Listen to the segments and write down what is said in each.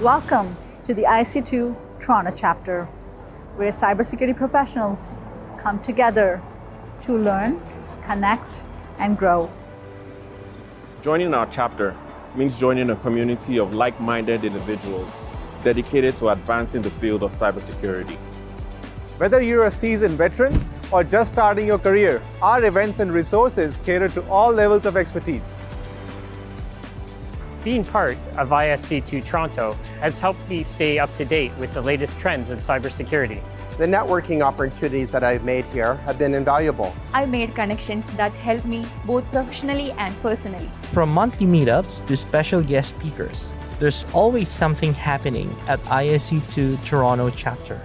Welcome to the IC2 Toronto chapter, where cybersecurity professionals come together to learn, connect, and grow. Joining our chapter means joining a community of like-minded individuals dedicated to advancing the field of cybersecurity. Whether you're a seasoned veteran or just starting your career, our events and resources cater to all levels of expertise. Being part of ISC2 Toronto has helped me stay up to date with the latest trends in cybersecurity. The networking opportunities that I've made here have been invaluable. I made connections that helped me both professionally and personally. From monthly meetups to special guest speakers, there's always something happening at ISC2 Toronto chapter.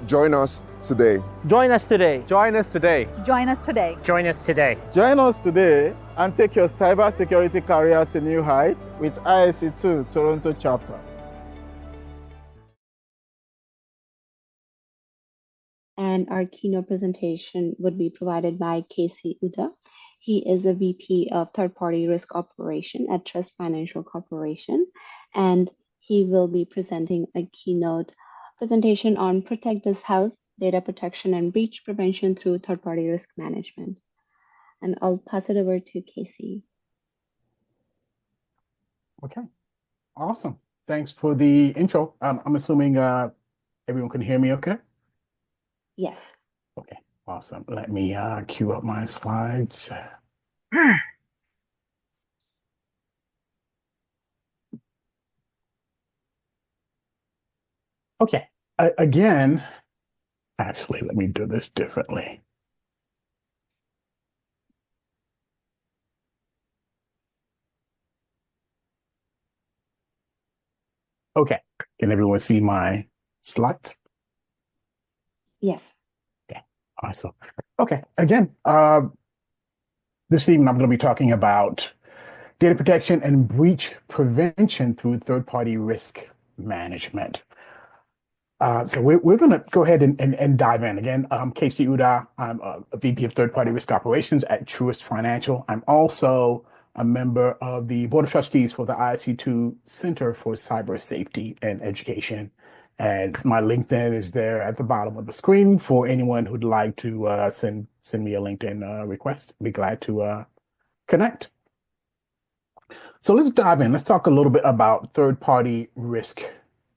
Join us today. Join us today. Join us today. Join us today. Join us today. Join us today and take your cybersecurity career to new heights with ISC2 Toronto chapter. And our keynote presentation would be provided by KC Udoh. He is a VP of Third-Party Risk Operation at Trust Financial Corporation, and he will be presenting a keynote presentation on Protect This House, Data Protection and Breach Prevention through Third-Party Risk Management. And I'll pass it over to Casey. Okay, awesome. Thanks for the intro. I'm assuming everyone can hear me okay? Yes. Okay, awesome. Let me queue up my slides. Okay, again, actually, let me do this differently. Okay, can everyone see my slides? Yes. Okay, awesome. Okay, again, this evening I'm going to be talking about data protection and breach prevention through third-party risk management. So we're going to go ahead and dive in. Again, I'm KC Udoh. I'm a VP of Third-Party Risk Operations at Truist Financial. I'm also a member of the Board of Trustees for the ISC2 Center for Cyber Safety and Education. And my LinkedIn is there at the bottom of the screen for anyone who'd like to send me a LinkedIn request. Be glad to connect. So let's dive in. Let's talk a little bit about third-party risk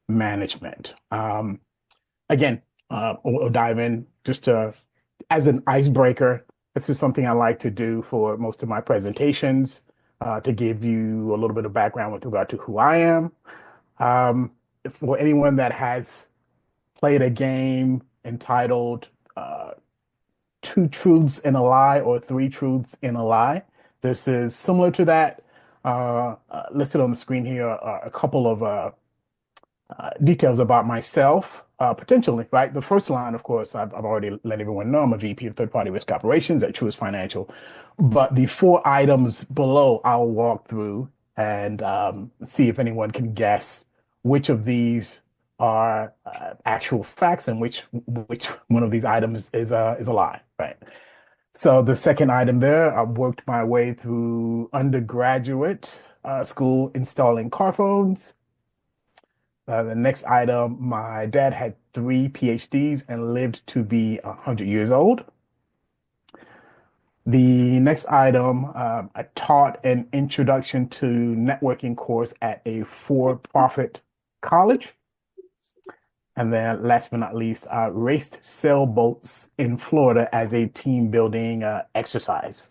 management. Again, we'll dive in just as an icebreaker. This is something I like to do for most of my presentations to give you a little bit of background with regard to who I am. For anyone that has played a game entitled Two Truths and a Lie or Three Truths and a Lie, this is similar to that. Listed on the screen here are a couple of details about myself, potentially, right? The first line, of course, I've already let everyone know I'm a VP of Third-Party Risk Operations at Truist Financial. But the 4 items below, I'll walk through and see if anyone can guess which of these are actual facts and which one of these items is a lie, right? So the second item there, I worked my way through undergraduate school installing car phones. The next item, my dad had 3 PhDs and lived to be 100 years old. The next item, I taught an introduction to networking course at a for-profit college. And then last but not least, I raced sailboats in Florida as a team building exercise.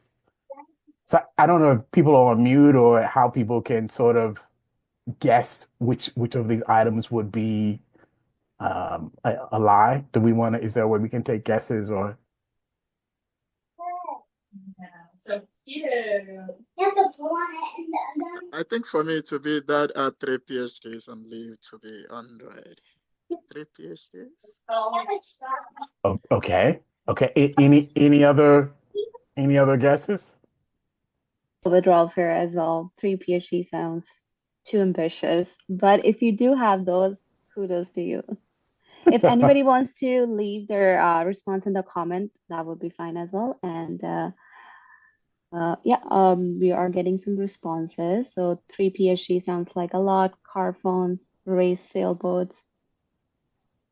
So I don't know if people are on mute or how people can sort of guess which of these items would be a lie. Do we want to, is there a way we can take guesses or? So cute. I think for me to be that 3 PhDs and leave to be 100. 3 PhDs. Oh, okay. Any other guesses? Withdrawal fear as well. 3 PhD sounds too ambitious, but if you do have those, kudos to you. If anybody wants to leave their response in the comment, that would be fine as well. And we are getting some responses. So 3 PhD sounds like a lot. Car phones race sailboats.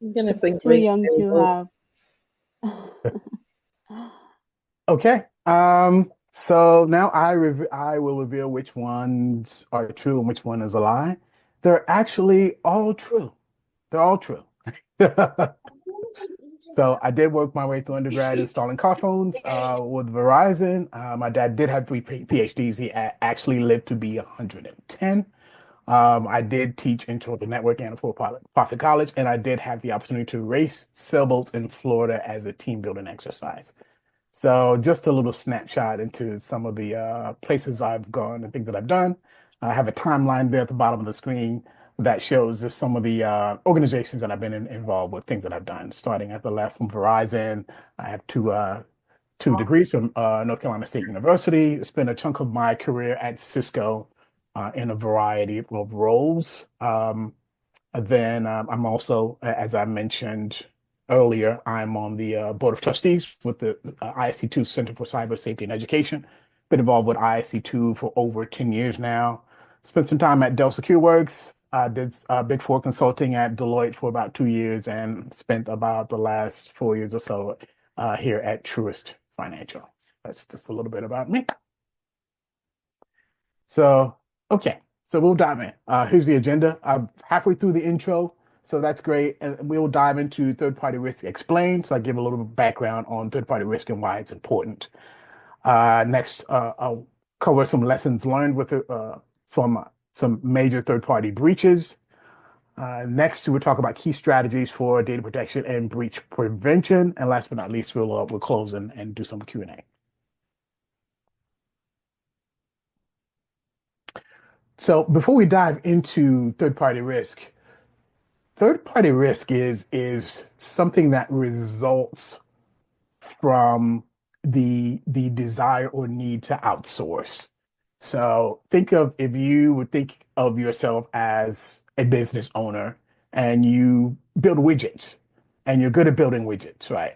I'm gonna think Too race young to have. Okay. So now I will reveal which ones are true and which one is a lie. They're actually all true. They're all true. So I did work my way through undergrad installing car phones with Verizon. My dad did have three PhDs. He actually lived to be 110. I did teach intro to network and for-profit college, and I did have the opportunity to race sailboats in Florida as a team building exercise. So just a little snapshot into some of the places I've gone and things that I've done. I have a timeline there at the bottom of the screen that shows just some of the organizations that I've been involved with, things that I've done. Starting at the left from Verizon, I have two degrees from North Carolina State University. Spent a chunk of my career at Cisco in a variety of roles. Then I'm also, as I mentioned earlier, I'm on the Board of Trustees with the ISC2 Center for Cyber Safety and Education. Been involved with ISC2 for over 10 years now. Spent some time at Dell SecureWorks. Did Big Four consulting at Deloitte for about 2 years and spent about the last 4 years or so here at Truist Financial. That's just a little bit about me. So, okay. So we'll dive in. Here's the agenda. I'm halfway through the intro, so that's great. And we'll dive into third-party risk explained. So I give a little bit of background on third-party risk and why it's important. Next, I'll cover some lessons learned from some major third-party breaches. Next, we'll talk about key strategies for data protection and breach prevention. And last but not least, we'll close and do some Q&A. So before we dive into third-party risk is something that results from the desire or need to outsource. So if you would think of yourself as a business owner and you build widgets and you're good at building widgets, right?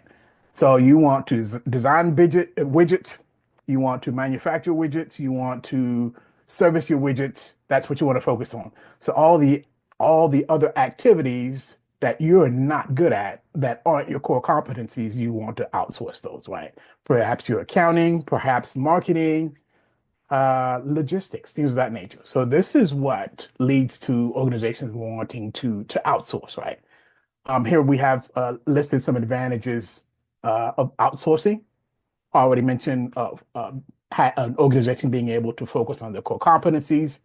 So you want to design widgets, you want to manufacture widgets, you want to service your widgets. That's what you want to focus on. So all the other activities that you're not good at, that aren't your core competencies, you want to outsource those, right? Perhaps your accounting, perhaps marketing, logistics, things of that nature. So this is what leads to organizations wanting to outsource, right? Here we have listed some advantages of outsourcing. I already mentioned an organization being able to focus on their core competencies,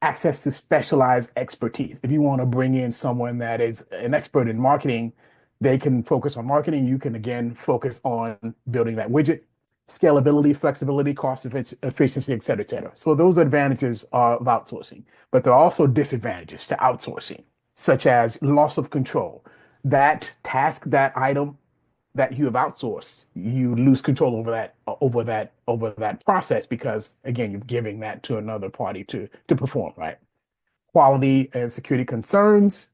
access to specialized expertise. If you want to bring in someone that is an expert in marketing, they can focus on marketing. You can, again, focus on building that widget, scalability, flexibility, cost efficiency, et cetera, et cetera. So those advantages of outsourcing, but there are also disadvantages to outsourcing, such as loss of control. That task, that item that you have outsourced, you lose control over that process because, again, you're giving that to another party to perform, right? Quality and security concerns,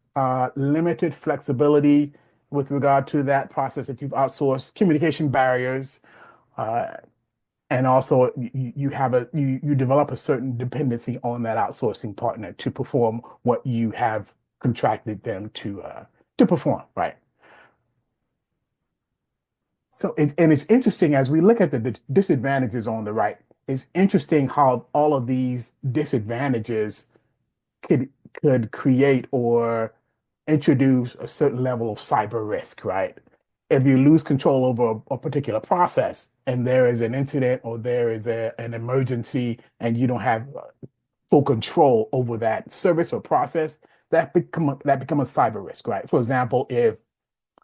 limited flexibility with regard to that process that you've outsourced, communication barriers, and also you develop a certain dependency on that outsourcing partner to perform what you have contracted them to perform, right? So it's interesting as we look at the disadvantages on the right. It's interesting how all of these disadvantages could create or introduce a certain level of cyber risk, right? If you lose control over a particular process and there is an incident or there is an emergency and you don't have full control over that service or process, that become a cyber risk, right? For example, if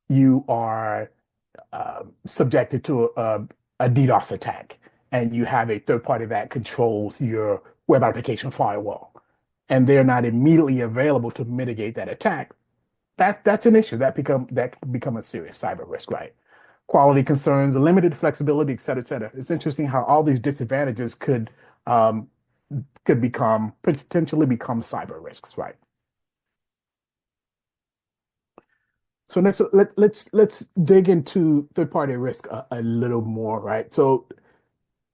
you are subjected to a DDoS attack and you have a third party that controls your web application firewall and they're not immediately available to mitigate that attack, that's an issue that can become a serious cyber risk, right? Quality concerns, limited flexibility, et cetera, et cetera. It's interesting how all these disadvantages could potentially become cyber risks, right? So let's dig into third-party risk a little more, right? So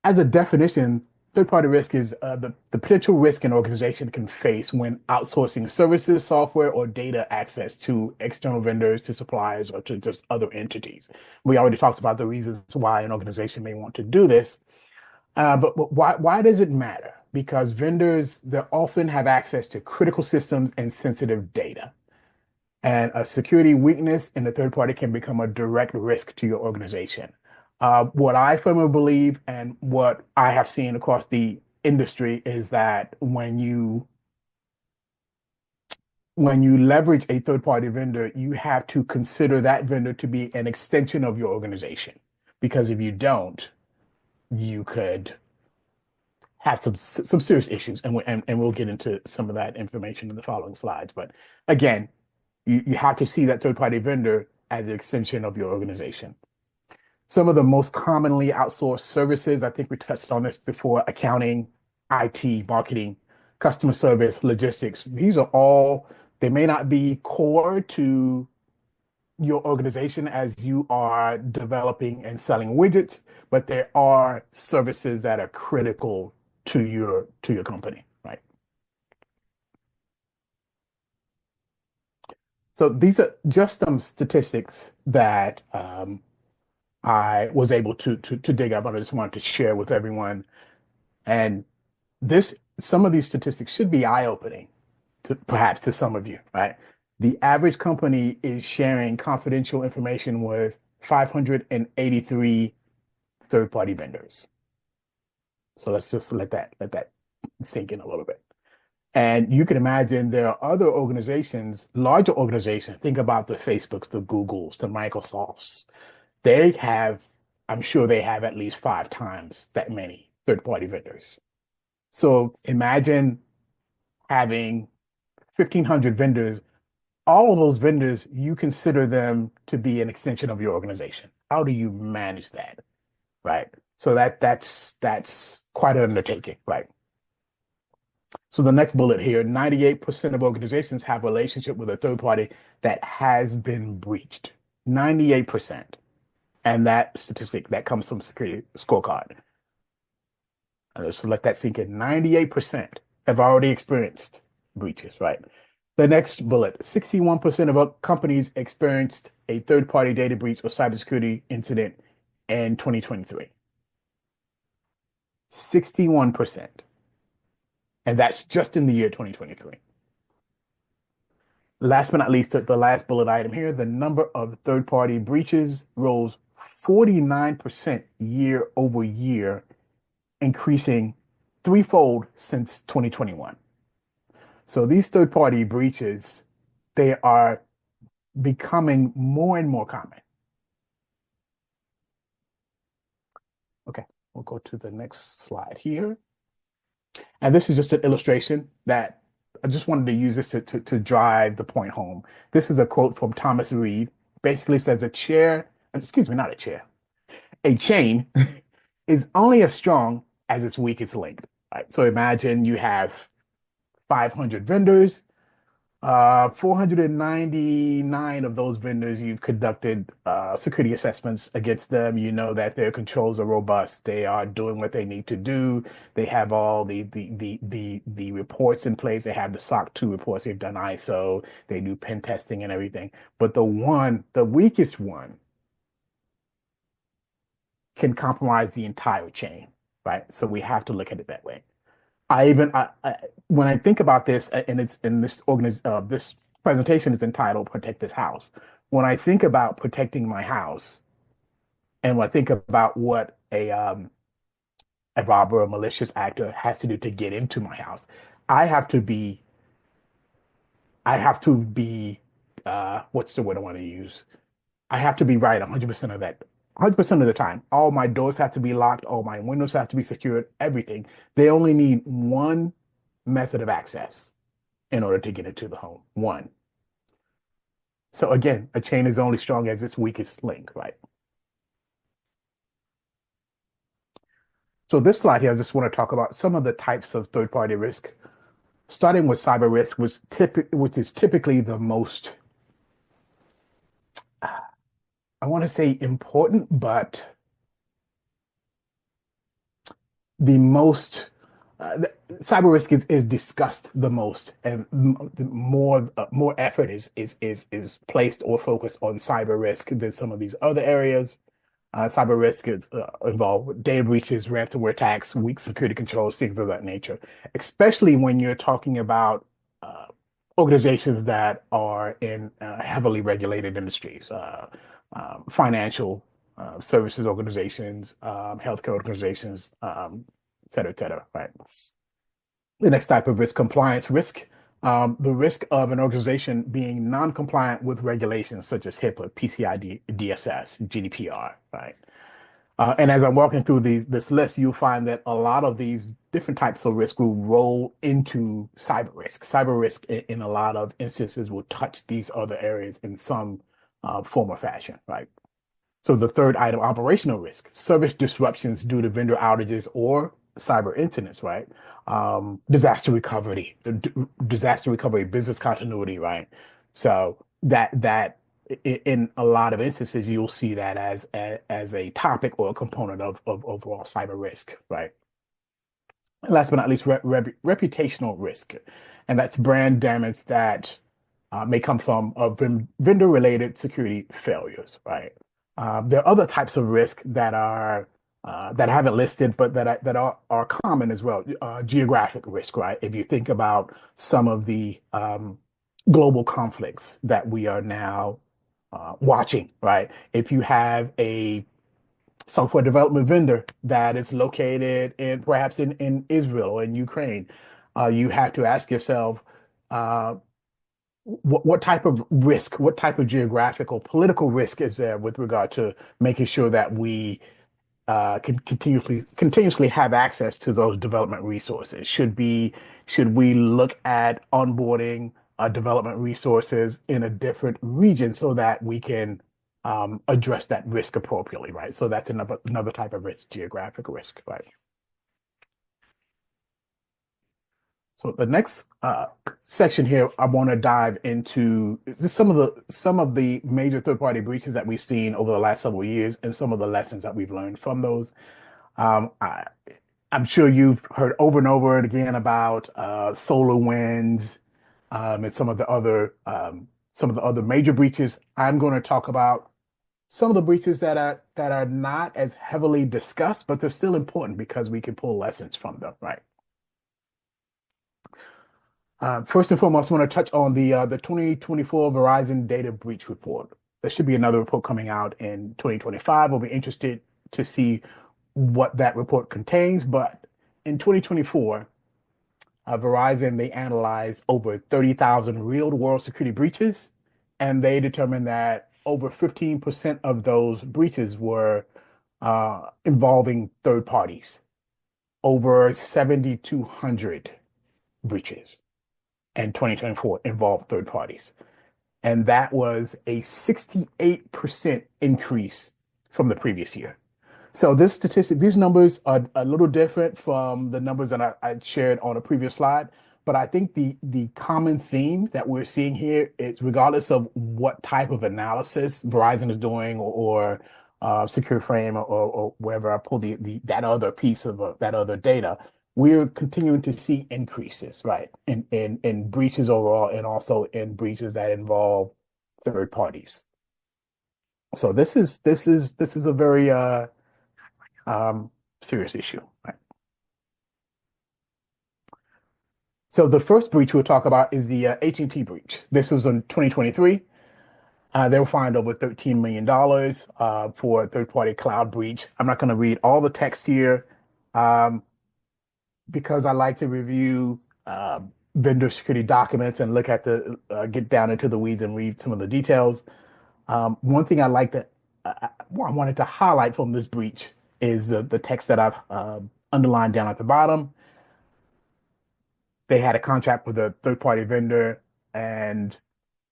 as a definition, third-party risk is the potential risk an organization can face when outsourcing services, software, or data access to external vendors, to suppliers, or to just other entities. We already talked about the reasons why an organization may want to do this, but why does it matter? Because vendors, they often have access to critical systems and sensitive data. And a security weakness in a third party can become a direct risk to your organization. What I firmly believe and what I have seen across the industry is that when you leverage a third party vendor, you have to consider that vendor to be an extension of your organization. Because if you don't, you could have some serious issues, and we'll get into some of that information in the following slides. But again, you have to see that third-party vendor as an extension of your organization. Some of the most commonly outsourced services, I think we touched on this before: accounting, IT, marketing, customer service, logistics. These are all, they may not be core to your organization as you are developing and selling widgets, but there are services that are critical to your company, right? So these are just some statistics that I was able to dig up, and I just wanted to share with everyone. And some of these statistics should be eye-opening to perhaps to some of you, right? The average company is sharing confidential information with 583 third-party vendors. So let's just let that sink in a little bit. And you can imagine there are other organizations, larger organizations. Think about the Facebooks, the Googles, the Microsofts. I'm sure they have at least 5 times that many third-party vendors. So imagine having 1,500 vendors. All of those vendors, you consider them to be an extension of your organization. How do you manage that, right? So that's quite an undertaking, right? So the next bullet here, 98% of organizations have a relationship with a third party that has been breached. 98%. And that statistic, that comes from Security Scorecard. So let that sink in. 98% have already experienced breaches, right? The next bullet, 61% of companies experienced a third-party data breach or cybersecurity incident in 2023. 61%. And that's just in the year 2023. Last but not least, the last bullet item here, the number of third-party breaches rose 49% year over year, increasing threefold since 2021. So these third-party breaches, they are becoming more and more common. Okay, we'll go to the next slide here. And this is just an illustration that I just wanted to use this to drive the point home. This is a quote from Thomas Reed. Basically says a chain is only as strong as its weakest link, right? So imagine you have 500 vendors, 499 of those vendors, you've conducted security assessments against them. You know that their controls are robust. They are doing what they need to do. They have all the reports in place. They have the SOC 2 reports. They've done ISO. They do pen testing and everything. But the weakest one can compromise the entire chain, right? So we have to look at it that way. When I think about this, and it's in this this presentation is entitled "Protect This House." When I think about protecting my house, and when I think about what a robber or malicious actor has to do to get into my house, I have to be what's the word I want to use? I have to be right 100% of that. 100% of the time. All my doors have to be locked. All my windows have to be secured. Everything. They only need one method of access in order to get into the home. One. So again, a chain is only strong as its weakest link, right? So this slide here, I just want to talk about some of the types of third-party risk, starting with cyber risk, which is typically the most, I want to say important, but the most cyber risk is discussed the most, and more effort is placed or focused on cyber risk than some of these other areas. Cyber risk is involved with data breaches, ransomware attacks, weak security controls, things of that nature, especially when you're talking about organizations that are in heavily regulated industries, financial services organizations, healthcare organizations, et cetera, right? The next type of risk, compliance risk. The risk of an organization being non-compliant with regulations such as HIPAA, PCI DSS, GDPR, right? And as I'm walking through this list, you'll find that a lot of these different types of risk will roll into cyber risk. Cyber risk in a lot of instances will touch these other areas in some form or fashion, right? So the third item, operational risk, service disruptions due to vendor outages or cyber incidents, right? Disaster recovery, business continuity, right? So that in a lot of instances, you'll see that as a topic or a component of overall cyber risk, right? And last but not least, reputational risk, and that's brand damage that may come from vendor-related security failures, right? There are other types of risk that are that I haven't listed, but that are common as well. Geographic risk, right? If you think about some of the global conflicts that we are now watching, right? If you have a software development vendor that is located perhaps in Israel or in Ukraine, you have to ask yourself, what type of risk, what type of geographical political risk is there with regard to making sure that we can continuously have access to those development resources? Should we look at onboarding development resources in a different region so that we can address that risk appropriately, right? So that's another type of risk, geographic risk, right? So the next section here, I want to dive into some of the major third-party breaches that we've seen over the last several years and some of the lessons that we've learned from those. I'm sure you've heard over and over and again about SolarWinds and some of the other major breaches. I'm going to talk about some of the breaches that are not as heavily discussed, but they're still important because we can pull lessons from them, right? First and foremost, I want to touch on the 2024 Verizon Data Breach Report. There should be another report coming out in 2025. We'll be interested to see what that report contains. But in 2024, Verizon, they analyzed over 30,000 real-world security breaches, and they determined that over 15% of those breaches were involving third parties. Over 7,200 breaches in 2024 involved third parties. And that was a 68% increase from the previous year. So this statistic, these numbers are a little different from the numbers that I shared on a previous slide. But I think the common theme that we're seeing here is, regardless of what type of analysis Verizon is doing or Secure Frame or wherever I pull that other piece of that other data, we're continuing to see increases, right, in breaches overall, and also in breaches that involve third parties. So this is a very serious issue, right? So the first breach we'll talk about is the AT&T breach. This was in 2023. They were fined over $13 million for a third-party cloud breach. I'm not going to read all the text here because I like to review vendor security documents and look at get down into the weeds and read some of the details. One thing I wanted to highlight from this breach is the text that I've underlined down at the bottom. They had a contract with a third-party vendor, and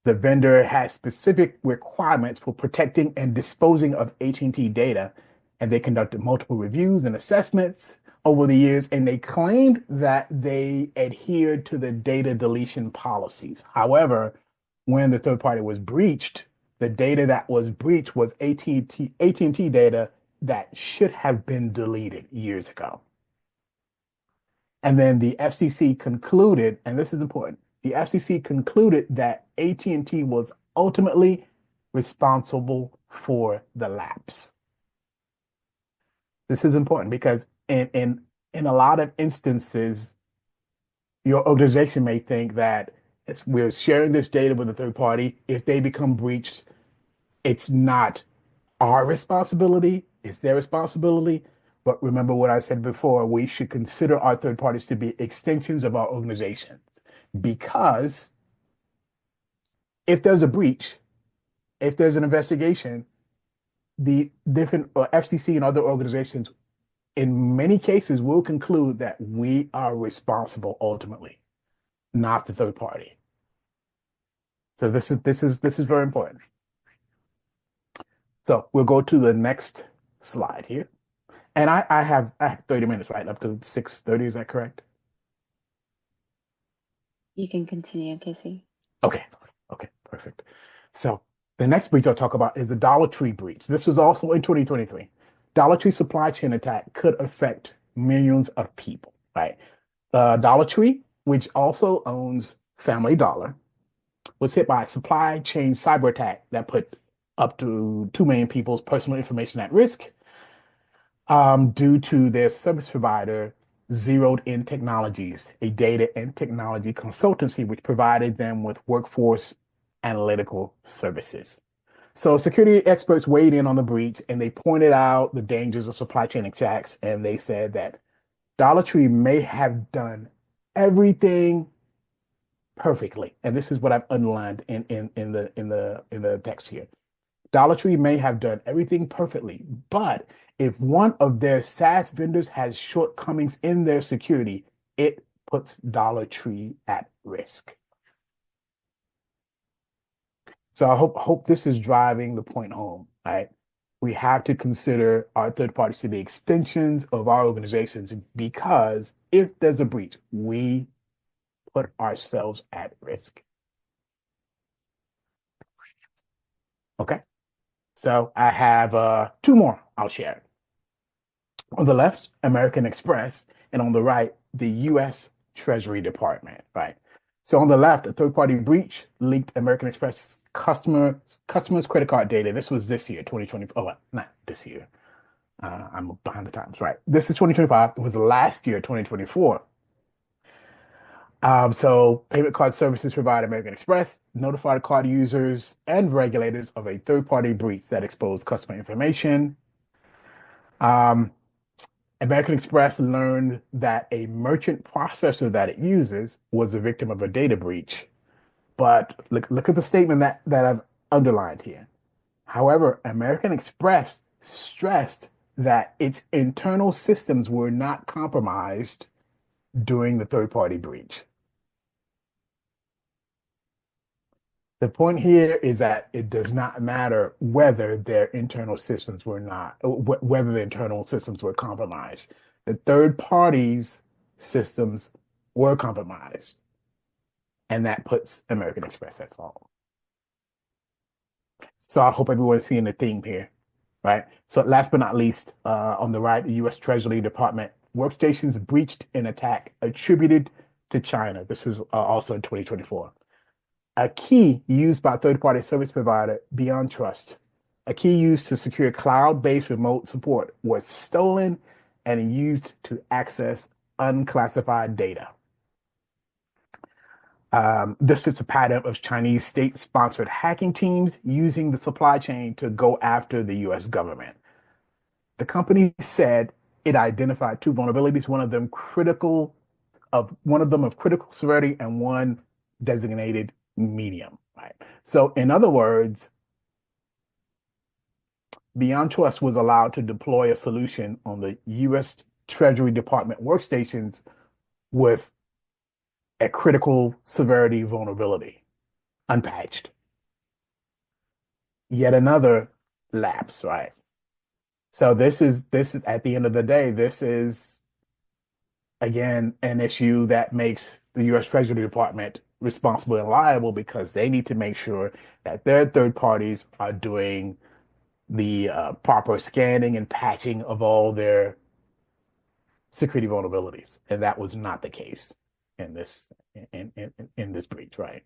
the vendor had specific requirements for protecting and disposing of AT&T data, and they conducted multiple reviews and assessments over the years, and they claimed that they adhered to the data deletion policies. However, when the third party was breached, the data that was breached was AT&T data that should have been deleted years ago. And then the FCC concluded, and this is important, the FCC concluded that AT&T was ultimately responsible for the lapse. This is important because in a lot of instances, your organization may think that we're sharing this data with a third party. If they become breached, it's not our responsibility, it's their responsibility. But remember what I said before, we should consider our third parties to be extensions of our organizations. Because if there's a breach, if there's an investigation, the different FCC and other organizations, in many cases, will conclude that we are responsible ultimately, not the third party. So this is very important. So we'll go to the next slide here. And I have 30 minutes, right? Up to 6:30, is that correct? You can continue, Casey. Okay, perfect. So the next breach I'll talk about is the Dollar Tree breach. This was also in 2023. Dollar Tree supply chain attack could affect millions of people, right? Dollar Tree, which also owns Family Dollar, was hit by a supply chain cyber attack that put up to 2 million people's personal information at risk due to their service provider, Zeroed In Technologies, a data and technology consultancy which provided them with workforce analytical services. So security experts weighed in on the breach and they pointed out the dangers of supply chain attacks, and they said that Dollar Tree may have done everything perfectly. And this is what I've underlined in the text here. Dollar Tree may have done everything perfectly, but if one of their SaaS vendors has shortcomings in their security, it puts Dollar Tree at risk. So I hope this is driving the point home, right? We have to consider our third parties to be extensions of our organizations, because if there's a breach, we put ourselves at risk. Okay, so I have 2 more I'll share. On the left, American Express, and on the right, the U.S. Treasury Department, right? So on the left, a third-party breach leaked American Express customers' credit card data. This was this year, 2020. Oh, not this year. I'm behind the times, right? This is 2025. It was last year, 2024. So payment card services provider American Express notified card users and regulators of a third-party breach that exposed customer information. American Express learned that a merchant processor that it uses was a victim of a data breach. But look at the statement that I've underlined here. However, American Express stressed that its internal systems were not compromised during the third-party breach. The point here is that it does not matter whether their internal systems were compromised. The third party's systems were compromised, and that puts American Express at fault. So I hope everyone's seeing the theme here, right? So last but not least, on the right, the U.S. Treasury Department workstations breached an attack attributed to China. This is also in 2024. A key used by third-party service provider BeyondTrust, a key used to secure cloud-based remote support, was stolen and used to access unclassified data. This fits a pattern of Chinese state-sponsored hacking teams using the supply chain to go after the U.S. government. The company said it identified 2 vulnerabilities, one of them of critical severity and one designated medium, right? So in other words, BeyondTrust was allowed to deploy a solution on the U.S. Treasury Department workstations with a critical severity vulnerability, unpatched. Yet another lapse, right? So this is at the end of the day, this is again an issue that makes the U.S. Treasury Department responsible and liable, because they need to make sure that their third parties are doing the proper scanning and patching of all their security vulnerabilities, and that was not the case in this breach, right?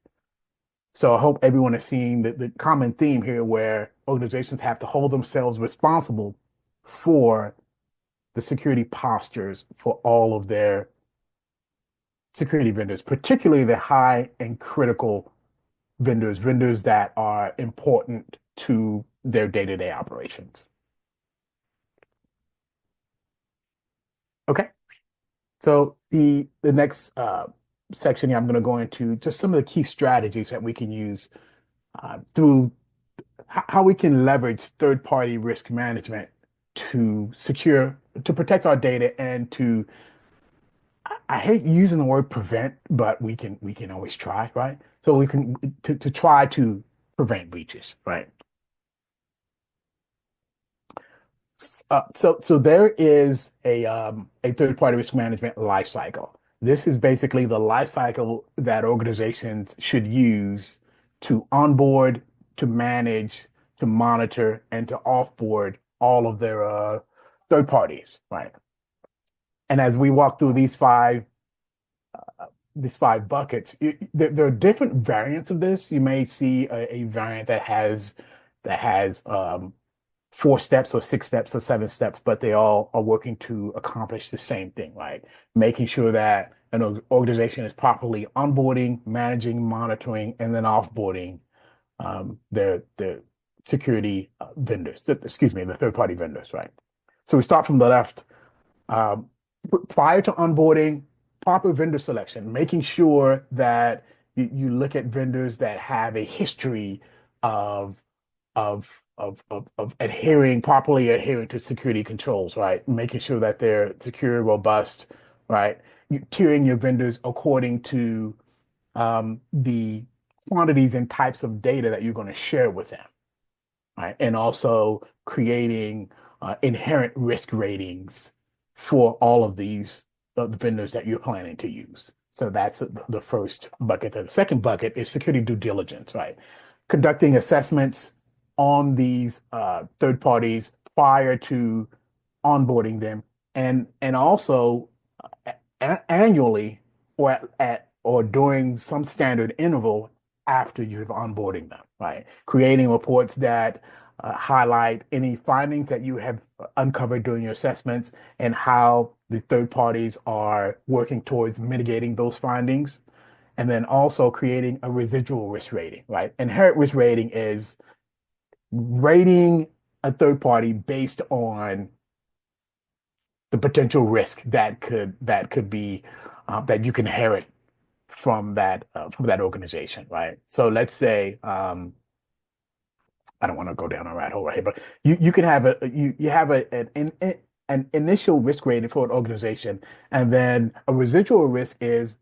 So I hope everyone is seeing the common theme here, where organizations have to hold themselves responsible for the security postures for all of their security vendors, particularly the high and critical vendors that are important to their day-to-day operations. Okay, so the next section here, I'm going to go into just some of the key strategies that we can use through how we can leverage third-party risk management to protect our data and to, I hate using the word prevent, but we can always try, right? So we can to try to prevent breaches, right? So there is a third-party risk management lifecycle. This is basically the lifecycle that organizations should use to onboard, to manage, to monitor, and to offboard all of their third parties, right? And as we walk through these five buckets, there are different variants of this. You may see a variant that has 4 steps or 6 steps or 7 steps, but they all are working to accomplish the same thing, right? Making sure that an organization is properly onboarding, managing, monitoring, and then offboarding their security vendors, the third-party vendors, right? So we start from the left. Prior to onboarding, proper vendor selection, making sure that you look at vendors that have a history of properly adhering to security controls, right? Making sure that they're secure, robust, right? Tiering your vendors according to the quantities and types of data that you're going to share with them, right? And also creating inherent risk ratings for all of these the vendors that you're planning to use. So that's the first bucket. The second bucket is security due diligence, right? Conducting assessments on these third parties prior to onboarding them, and also annually or during some standard interval after you've onboarding them, right? Creating reports that highlight any findings that you have uncovered during your assessments and how the third parties are working towards mitigating those findings. And then also creating a residual risk rating, right? Inherent risk rating is rating a third party based on the potential risk that could be that you can inherit from that organization, right? So let's say I don't want to go down a rat hole right here, but you can have an initial risk rating for an organization, and then a residual risk is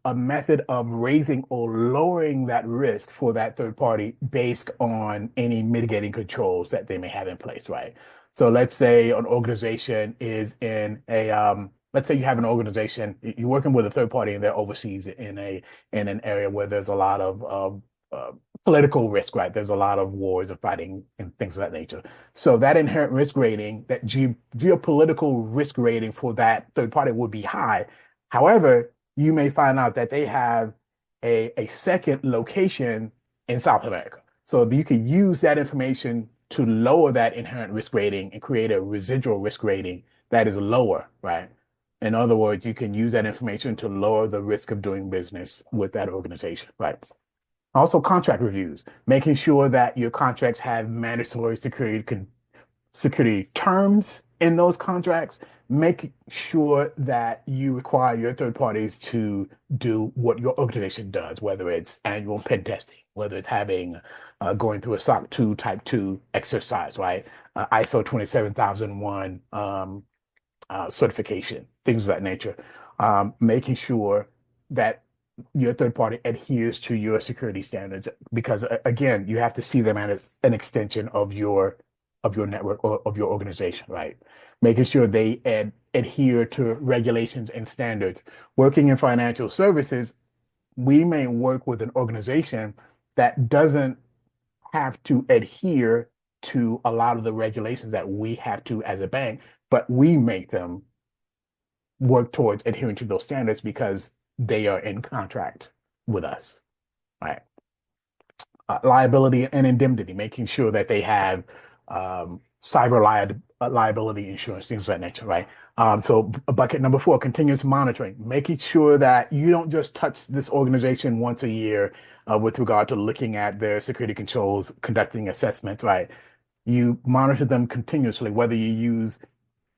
a method of raising or lowering that risk for that third party based on any mitigating controls that they may have in place, right? So let's say an organization is in let's say you have an organization, you're working with a third party and they're overseas in an area where there's a lot of political risk, right? There's a lot of wars and fighting and things of that nature. So that inherent risk rating, that geopolitical risk rating for that third party would be high. However, you may find out that they have a second location in South America. So you can use that information to lower that inherent risk rating and create a residual risk rating that is lower, right? In other words, you can use that information to lower the risk of doing business with that organization, right? Also, contract reviews, making sure that your contracts have mandatory security terms in those contracts. Make sure that you require your third parties to do what your organization does, whether it's annual pen testing, whether it's having going through a SOC 2 Type 2 exercise, right? ISO 27001 certification, things of that nature. Making sure that your third party adheres to your security standards, because again, you have to see them as an extension of your network or of your organization, right? Making sure they adhere to regulations and standards. Working in financial services, we may work with an organization that doesn't have to adhere to a lot of the regulations that we have to as a bank, but we make them work towards adhering to those standards because they are in contract with us, right? Liability and indemnity, making sure that they have liability insurance, things of that nature, right? So bucket number 4, continuous monitoring, making sure that you don't just touch this organization once a year with regard to looking at their security controls, conducting assessments, right? You monitor them continuously, whether you use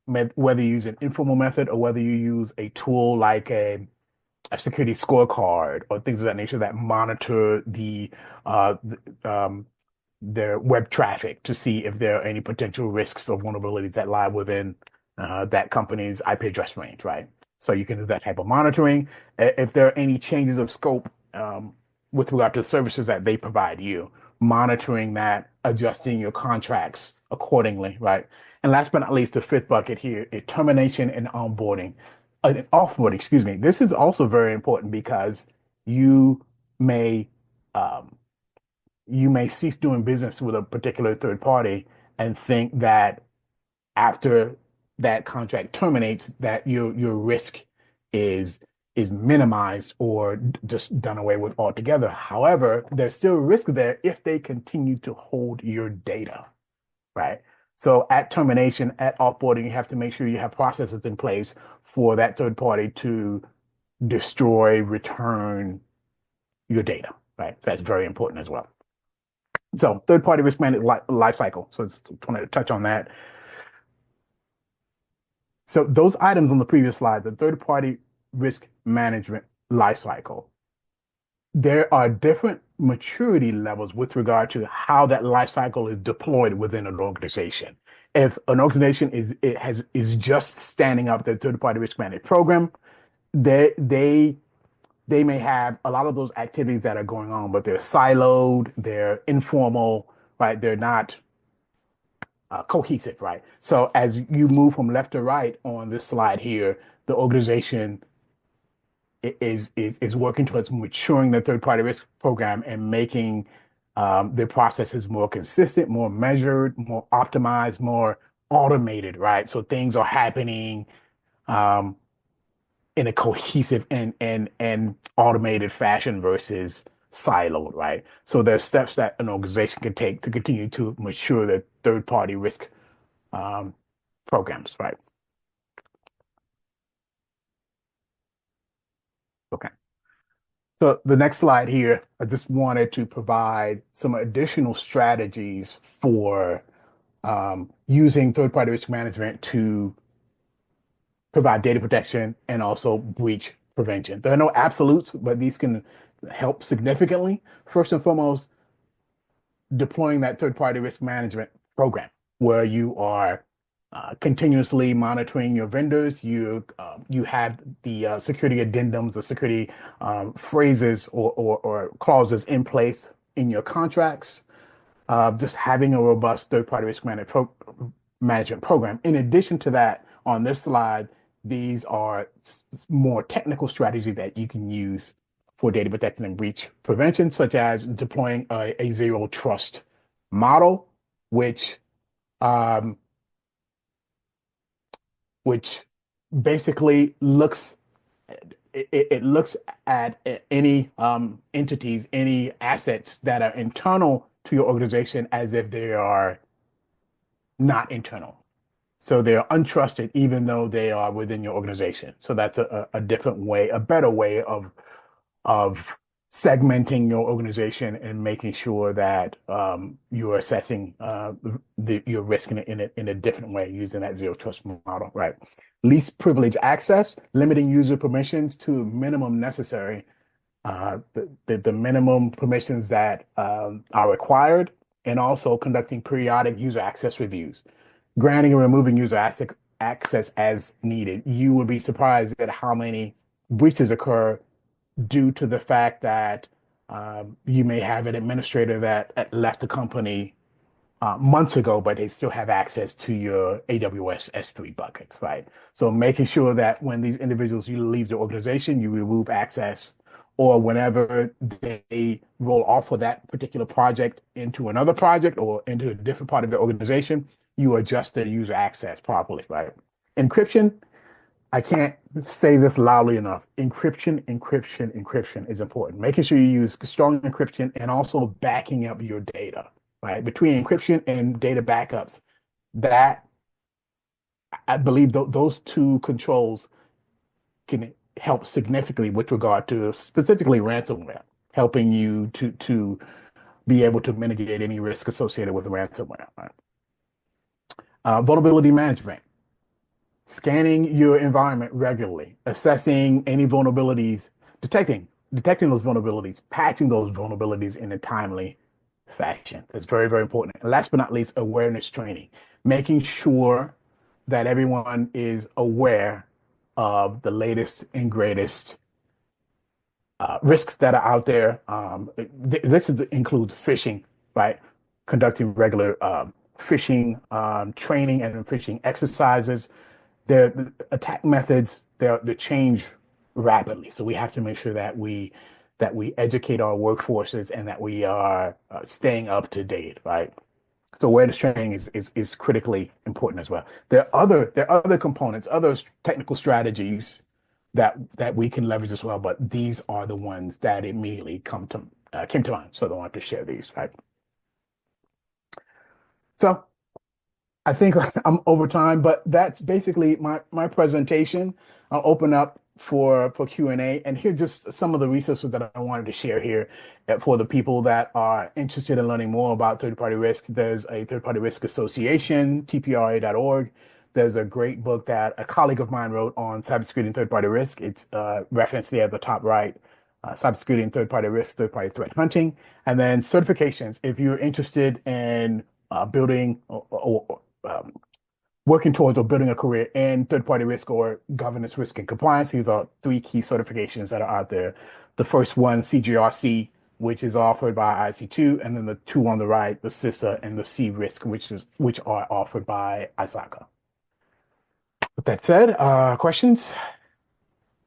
an informal method or whether you use a tool like a security scorecard or things of that nature that monitor their web traffic to see if there are any potential risks or vulnerabilities that lie within that company's IP address range, right? So you can do that type of monitoring. If there are any changes of scope with regard to the services that they provide you, monitoring that, adjusting your contracts accordingly, right? And last but not least, the 5th bucket here is termination and onboarding. Offboarding, excuse me. This is also very important because you may cease doing business with a particular third party and think that after that contract terminates, that your risk is minimized or just done away with altogether. However, there's still risk there if they continue to hold your data, right? So at termination, at offboarding, you have to make sure you have processes in place for that third party to destroy, return your data, right? So that's very important as well. So third-party risk management life cycle. So I just wanted to touch on that. So those items on the previous slide, the third-party risk management life cycle, there are different maturity levels with regard to how that life cycle is deployed within an organization. If an organization is just standing up their third-party risk management program, they may have a lot of those activities that are going on, but they're siloed, they're informal, right? They're not cohesive, right? So as you move from left to right on this slide here, the organization is working towards maturing the third-party risk program and making their processes more consistent, more measured, more optimized, more automated, right? So things are happening in a cohesive and automated fashion versus siloed, right? So there's steps that an organization can take to continue to mature their third-party risk programs, right? Okay. So the next slide here, I just wanted to provide some additional strategies for using third-party risk management to provide data protection and also breach prevention. There are no absolutes, but these can help significantly. First and foremost, deploying that third-party risk management program where you are continuously monitoring your vendors. You have the security addendums or security phrases or clauses in place in your contracts. Just having a robust third-party risk management program. In addition to that, on this slide, these are more technical strategies that you can use for data protection and breach prevention, such as deploying a zero trust model, which basically looks at any entities, any assets that are internal to your organization as if they are not internal. So they're untrusted even though they are within your organization. So that's a different way, a better way of segmenting your organization and making sure that you're assessing your risk in a different way using that zero trust model, right? Least privilege access, limiting user permissions to minimum necessary, the minimum permissions that are required, and also conducting periodic user access reviews. Granting and removing user access as needed. You would be surprised at how many breaches occur due to the fact that you may have an administrator that left the company months ago, but they still have access to your AWS S3 buckets, right? So making sure that when these individuals you leave the organization, you remove access, or whenever they roll off of that particular project into another project or into a different part of the organization, you adjust the user access properly, right? Encryption, I can't say this loudly enough. Encryption, encryption, encryption is important. Making sure you use strong encryption and also backing up your data, right? Between encryption and data backups, that I believe those two controls can help significantly with regard to specifically ransomware, helping you to be able to mitigate any risk associated with ransomware. Right? Vulnerability management, scanning your environment regularly, assessing any vulnerabilities, detecting those vulnerabilities, patching those vulnerabilities in a timely fashion. That's very, very important. And last but not least, awareness training, making sure that everyone is aware of the latest and greatest risks that are out there. This includes phishing, right? Conducting regular phishing training and phishing exercises. The attack methods they change rapidly, so we have to make sure that we educate our workforces and that we are staying up to date, right? So awareness training is critically important as well. There are other components, other technical strategies that we can leverage as well, but these are the ones that immediately came to mind. So I wanted to share these, right? So I think I'm over time, but that's basically my presentation. I'll open up for Q&A, and here just some of the resources that I wanted to share here for the people that are interested in learning more about third-party risk. There's a third-party risk association, tpra.org. There's a great book that a colleague of mine wrote on cybersecurity and third-party risk. It's referenced there at the top right, cybersecurity and third-party risk, third-party threat hunting. And then certifications, if you're interested in building or working towards or building a career in third-party risk or governance, risk, and compliance. These are three key certifications that are out there. The first one, CGRC, which is offered by IC2, and then the two on the right, the CISA and the C-Risk, which are offered by ISACA. With that said, questions?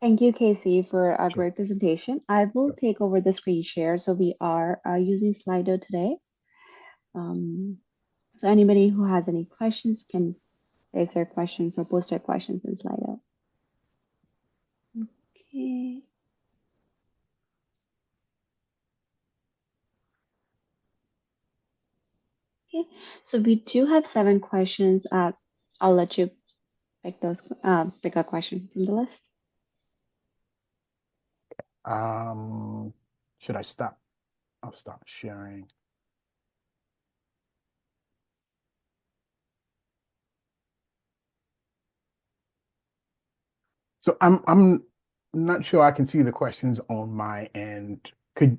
Thank you, Casey, for a great presentation. I will take over the screen share. So we are using Slido today. So anybody who has any questions can raise their questions or post their questions in Slido. Okay. Okay, so we do have 7 questions. I'll let you pick a question from the list. Should I stop? I'll stop sharing. So I'm not sure I can see the questions on my end. Could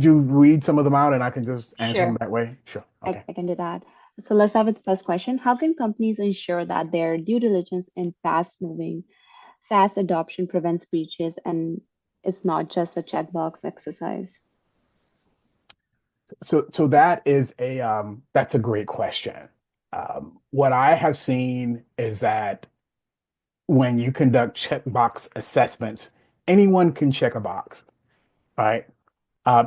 you read some of them out and I can just answer them that way? Sure. Okay. I can do that. So let's start with the first question. How can companies ensure that their due diligence in fast-moving SaaS adoption prevents breaches and it's not just a checkbox exercise? So that is that's a great question. What I have seen is that when you conduct checkbox assessments, anyone can check a box, right?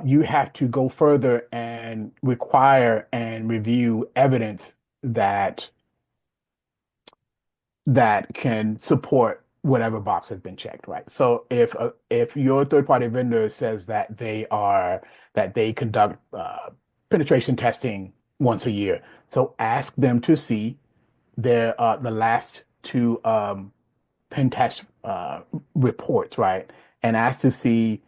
You have to go further and require and review evidence that can support whatever box has been checked, right? So if your third-party vendor says that they conduct penetration testing once a year, so ask them to see the last 2 pen test reports, right? And ask to see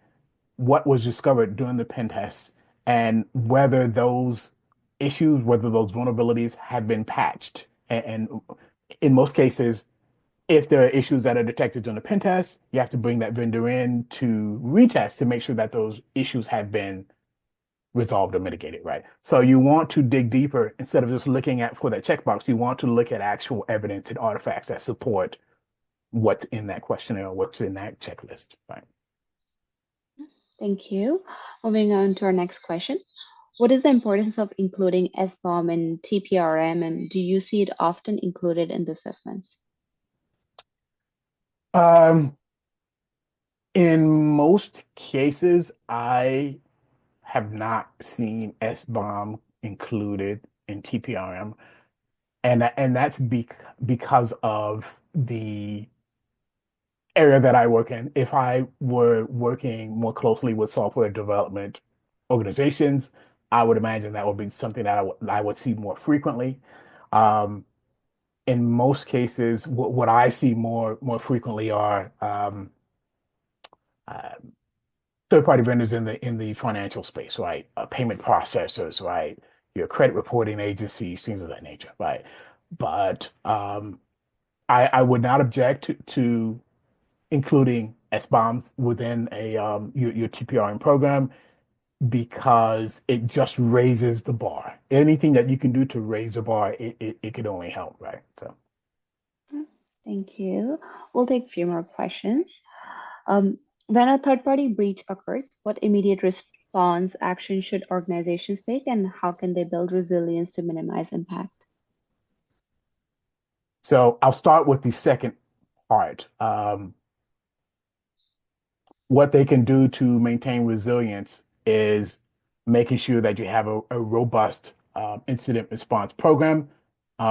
what was discovered during the pen test and whether those issues, whether those vulnerabilities have been patched. And in most cases, if there are issues that are detected during the pen test, you have to bring that vendor in to retest to make sure that those issues have been resolved or mitigated, right? So you want to dig deeper instead of just looking at for that checkbox. You want to look at actual evidence and artifacts that support what's in that questionnaire or what's in that checklist, right? Thank you. Moving on to our next question. What is the importance of including SBOM and TPRM, and do you see it often included in the assessments? In most cases, I have not seen SBOM included in TPRM, and that's because of the area that I work in. If I were working more closely with software development organizations, I would imagine that would be something that I would see more frequently. Um, in most cases, what I see more frequently are uh, third-party vendors in the financial space, right? Payment processors, right? Your credit reporting agencies, things of that nature, right? But I would not object to including S-bombs within your TPRM program because it just raises the bar. Anything that you can do to raise the bar, it could only help, right? So. Thank you. We'll take a few more questions. When a third-party breach occurs, what immediate response action should organizations take, and how can they build resilience to minimize impact? So I'll start with the second part. What they can do to maintain resilience is making sure that you have a robust incident response program,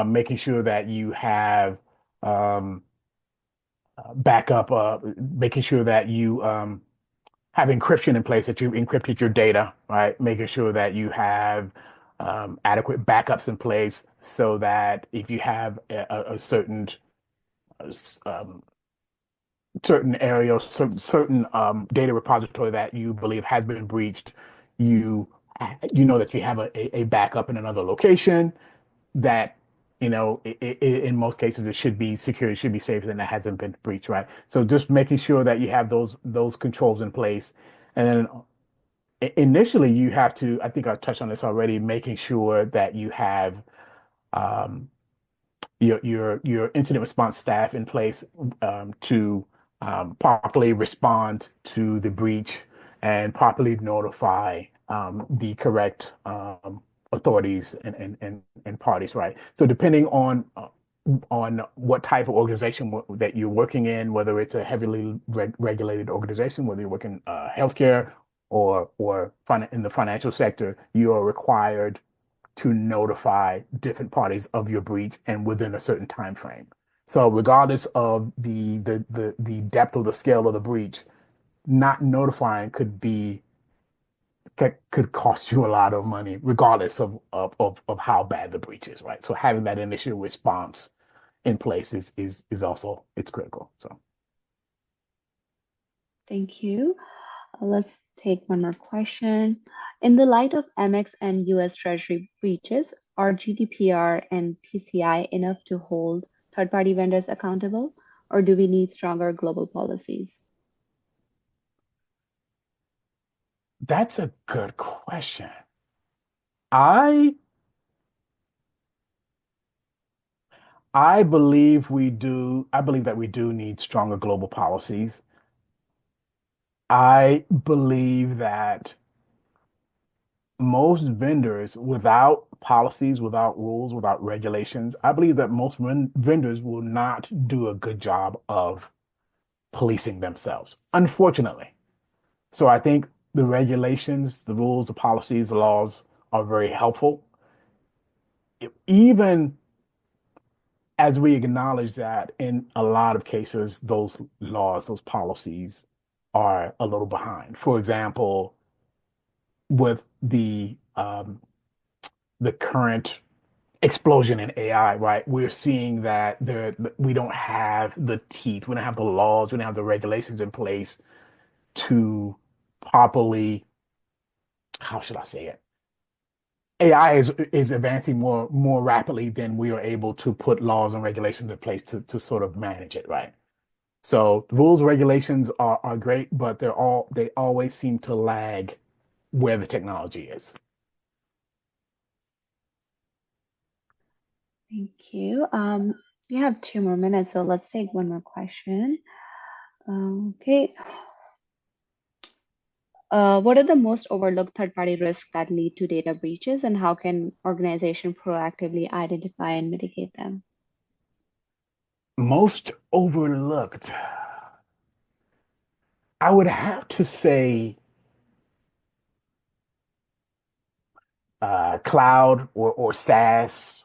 making sure that you have um, backup, making sure that you have encryption in place, that you've encrypted your data, right? Making sure that you have adequate backups in place so that if you have a certain um, certain area, or certain data repository that you believe has been breached, you you know that you have a backup in another location that in most cases it should be secure, it should be safe, and that hasn't been breached, right? So just making sure that you have those controls in place, and then initially you have to, I think I touched on this already, making sure that you have um, your incident response staff in place to properly respond to the breach and properly notify the correct authorities and parties, right? So depending on what type of organization that you're working in, whether it's a heavily regulated organization, whether you're working healthcare or in the financial sector, you are required to notify different parties of your breach and within a certain time frame. So regardless of the depth or the scale of the breach, not notifying could cost you a lot of money, regardless of how bad the breach is, right? So having that initial response in place is also it's critical. So Thank you. Let's take one more question. In the light of MX and US Treasury breaches, are GDPR and PCI enough to hold third-party vendors accountable, or do we need stronger global policies? that's a good question. I I believe we do. I believe that we do need stronger global policies. I believe that most vendors, without policies, without rules, without regulations, I believe that most vendors will not do a good job of policing themselves, unfortunately. So I think the regulations, the rules, the policies, the laws are very helpful. Even as we acknowledge that in a lot of cases, those laws, those policies are a little behind. For example, with the current explosion in AI, right? We're seeing that we don't have the teeth, we don't have the laws, we don't have the regulations in place to properly, how should I say it? AI is advancing more rapidly than we are able to put laws and regulations in place to sort of manage it, right? So the rules and regulations are great, but they always seem to lag where the technology is. Thank you. We have 2 more minutes, so let's take one more question. Okay. What are the most overlooked third-party risks that lead to data breaches, and how can organizations proactively identify and mitigate them? Most overlooked, I would have to say cloud or SaaS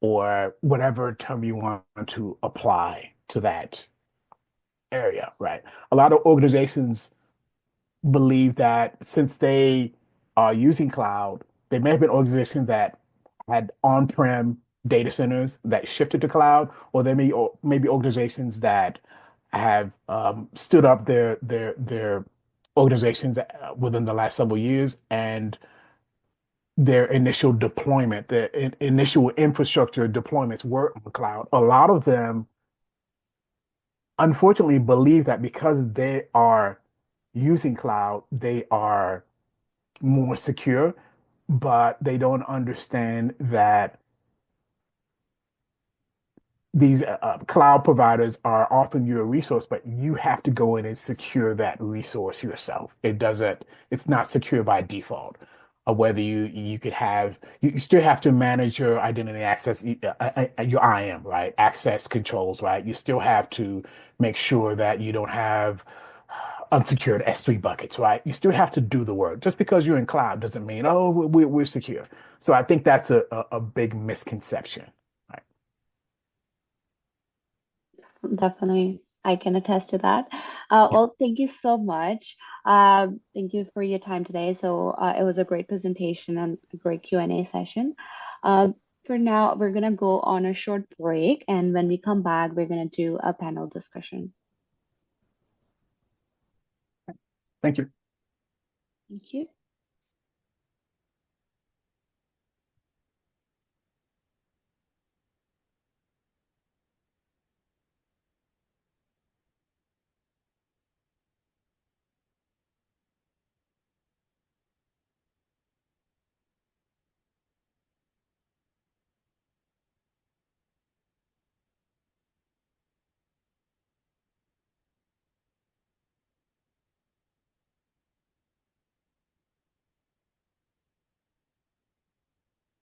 or whatever term you want to apply to that area, right? A lot of organizations believe that since they are using cloud, they may have been organizations that had on-prem data centers that shifted to cloud, or there may be organizations that have stood up their organizations within the last several years, and their initial deployment, initial infrastructure deployments were on the cloud. A lot of them, unfortunately, believe that because they are using cloud, they are more secure, but they don't understand that these cloud providers are offering you a resource, but you have to go in and secure that resource yourself. It's not secure by default. Or whether you could have, you still have to manage your identity access, your IAM, right? Access controls, right? You still have to make sure that you don't have unsecured S3 buckets, right? You still have to do the work. Just because you're in cloud doesn't mean, oh, we're secure. So I think that's a big misconception. Definitely, I can attest to that. Well, thank you so much. Thank you for your time today. So it was a great presentation and a great Q&A session. For now, we're gonna go on a short break, and when we come back, we're gonna do a panel discussion. Thank you. Thank you.